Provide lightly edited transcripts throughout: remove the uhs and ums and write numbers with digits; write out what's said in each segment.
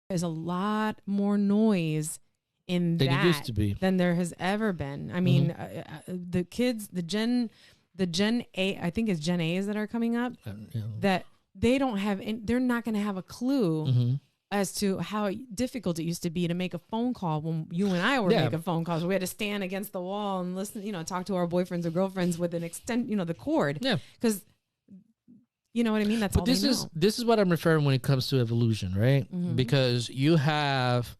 There's a lot more noise in than that it used to be. than there has ever been. I mean, the kids, the Gen A, I think it's Gen A's that are coming up, that they don't have, they're not going to have a clue as to how difficult it used to be to make a phone call when you and I were making phone calls. We had to stand against the wall and listen, talk to our boyfriends or girlfriends with an the cord. Yeah. Because, you know what I mean? That's all they know. This is what I'm referring when it comes to evolution, right? Because you have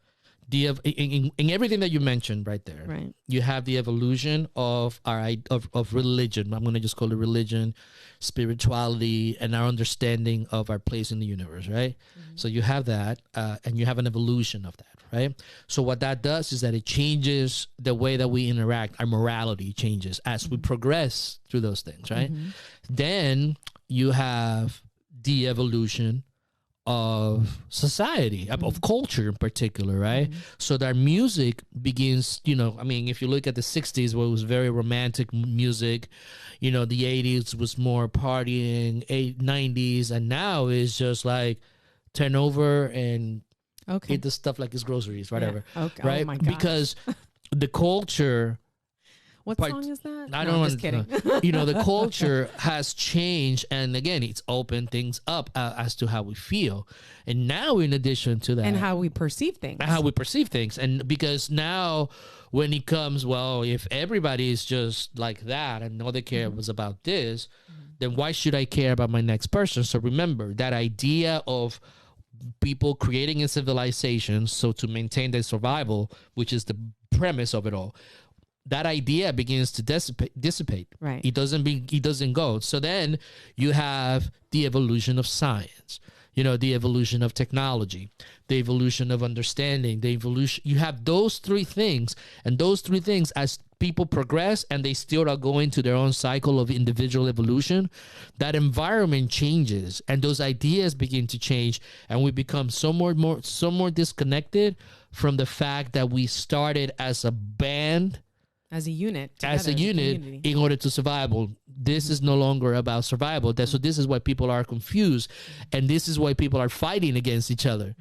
in everything that you mentioned right there, right? You have the evolution of of religion. I'm going to just call it religion, spirituality, and our understanding of our place in the universe, right? So you have that, and you have an evolution of that, right? So what that does is that it changes the way that we interact. Our morality changes as we progress through those things, right? Then you have the evolution of society, of culture in particular, right? So that music begins, I mean, if you look at the 60s where it was very romantic music, the 80s was more partying, 90s, and now it's just like turn over and eat the stuff like it's groceries, whatever, right? Oh my gosh. Because the culture... What song is that? I don't know. Just kidding. The culture has changed, and again, it's opened things up as to how we feel. And now, in addition to that, and how we perceive things, and because now, when it comes, well, if everybody is just like that, and all they care was about this, then why should I care about my next person? So remember that idea of people creating a civilization, so to maintain their survival, which is the premise of it all. That idea begins to dissipate. Right. It doesn't go. So then you have the evolution of science, the evolution of technology, the evolution of understanding, you have those three things. And those three things, as people progress and they still are going to their own cycle of individual evolution, that environment changes and those ideas begin to change. And we become so more disconnected from the fact that we started as a band, as a unit, in order to survival. This is no longer about survival. So this is why people are confused, and this is why people are fighting against each other.